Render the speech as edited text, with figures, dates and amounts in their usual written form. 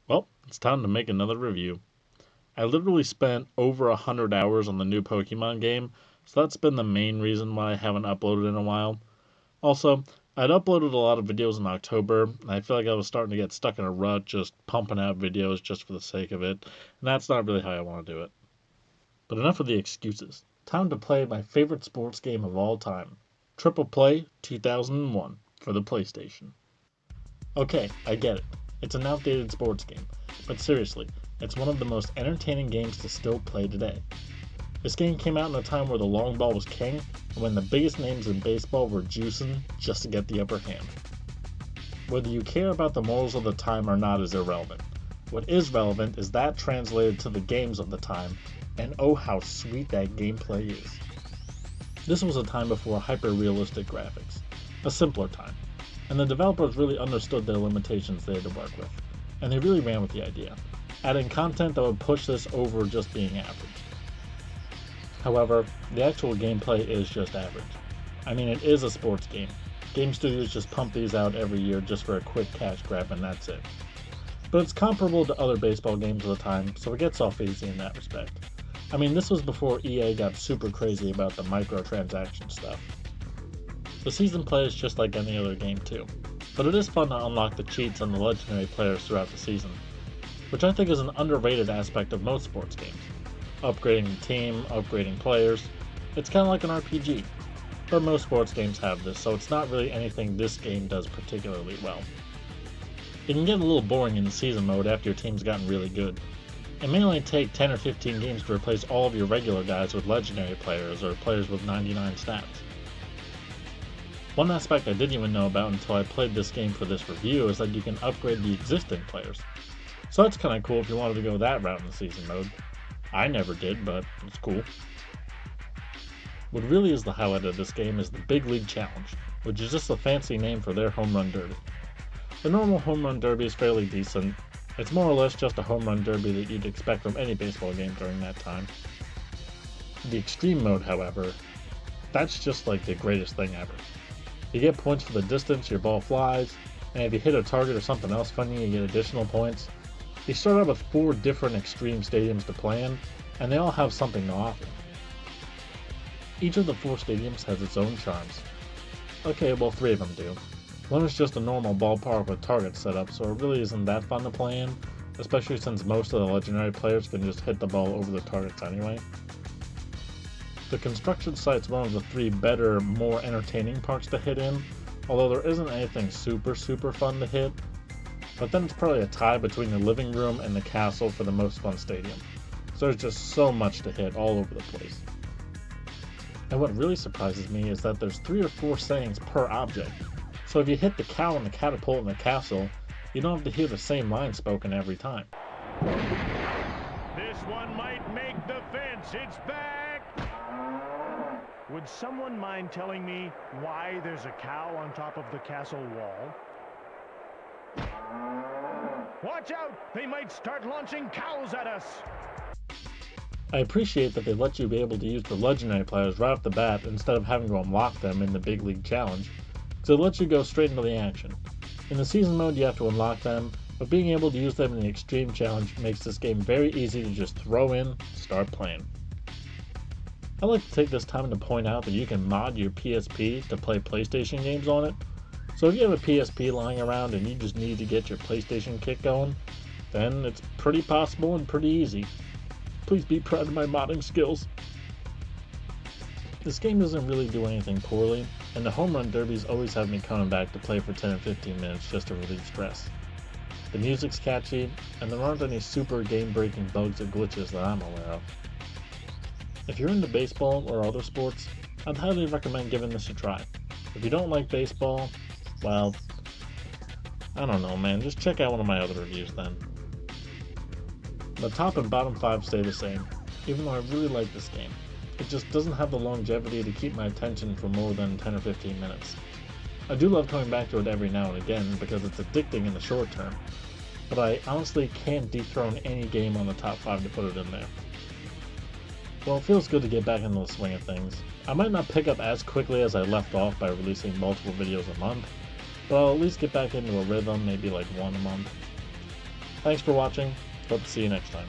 Well, it's time to make another review. I literally spent over 100 hours on the new Pokemon game, so that's been the main reason why I haven't uploaded in a while. Also, I'd uploaded a lot of videos in October, and I feel like I was starting to get stuck in a rut just pumping out videos just for the sake of it, and that's not really how I want to do it. But enough of the excuses. Time to play my favorite sports game of all time, Triple Play 2001 for the PlayStation. Okay, I get it. It's an outdated sports game, but seriously, it's one of the most entertaining games to still play today. This game came out in a time where the long ball was king, and when the biggest names in baseball were juicing just to get the upper hand. Whether you care about the morals of the time or not is irrelevant. What is relevant is that translated to the games of the time, and oh how sweet that gameplay is. This was a time before hyper-realistic graphics, a simpler time, and the developers really understood their limitations they had to work with, and they really ran with the idea, adding content that would push this over just being average. However, the actual gameplay is just average. I mean, it is a sports game. Game studios just pump these out every year just for a quick cash grab and that's it. But it's comparable to other baseball games of the time, so it gets off easy in that respect. I mean, this was before EA got super crazy about the microtransaction stuff. The season play is just like any other game too, but it is fun to unlock the cheats and the legendary players throughout the season, which I think is an underrated aspect of most sports games. Upgrading the team, upgrading players, it's kind of like an RPG, but most sports games have this, so it's not really anything this game does particularly well. It can get a little boring in the season mode after your team's gotten really good. It may only take 10 or 15 games to replace all of your regular guys with legendary players or players with 99 stats. One aspect I didn't even know about until I played this game for this review is that you can upgrade the existing players. So that's kinda cool if you wanted to go that route in the season mode. I never did, but it's cool. What really is the highlight of this game is the Big League Challenge, which is just a fancy name for their home run derby. The normal home run derby is fairly decent. It's more or less just a home run derby that you'd expect from any baseball game during that time. The extreme mode, however, that's just like the greatest thing ever. You get points for the distance your ball flies, and if you hit a target or something else funny, you get additional points. You start out with 4 different extreme stadiums to play in, and they all have something to offer. Each of the 4 stadiums has its own charms. Okay, well 3 of them do. One is just a normal ballpark with targets set up, so it really isn't that fun to play in, especially since most of the legendary players can just hit the ball over the targets anyway. The construction site's one of the 3 better, more entertaining parts to hit in, although there isn't anything super fun to hit. But then it's probably a tie between the living room and the castle for the most fun stadium. So there's just so much to hit all over the place. And what really surprises me is that there's 3 or 4 sayings per object. So if you hit the cow and the catapult in the castle, you don't have to hear the same line spoken every time. This one might make the fence. It's back! Would someone mind telling me why there's a cow on top of the castle wall? Watch out! They might start launching cows at us! I appreciate that they let you be able to use the legendary players right off the bat instead of having to unlock them in the Big League Challenge, so it lets you go straight into the action. In the season mode you have to unlock them, but being able to use them in the Extreme Challenge makes this game very easy to just throw in, start playing. I'd like to take this time to point out that you can mod your PSP to play PlayStation games on it. So if you have a PSP lying around and you just need to get your PlayStation kit going, then it's pretty possible and pretty easy. Please be proud of my modding skills. This game doesn't really do anything poorly, and the home run derbies always have me coming back to play for 10 or 15 minutes just to relieve stress. The music's catchy, and there aren't any super game-breaking bugs or glitches that I'm aware of. If you're into baseball or other sports, I'd highly recommend giving this a try. If you don't like baseball, well, I don't know, man, just check out one of my other reviews then. The top and bottom 5 stay the same, even though I really like this game. It just doesn't have the longevity to keep my attention for more than 10 or 15 minutes. I do love coming back to it every now and again because it's addicting in the short term, but I honestly can't dethrone any game on the top 5 to put it in there. Well, it feels good to get back into the swing of things. I might not pick up as quickly as I left off by releasing multiple videos a month, but I'll at least get back into a rhythm, maybe like 1 a month. Thanks for watching. Hope to see you next time.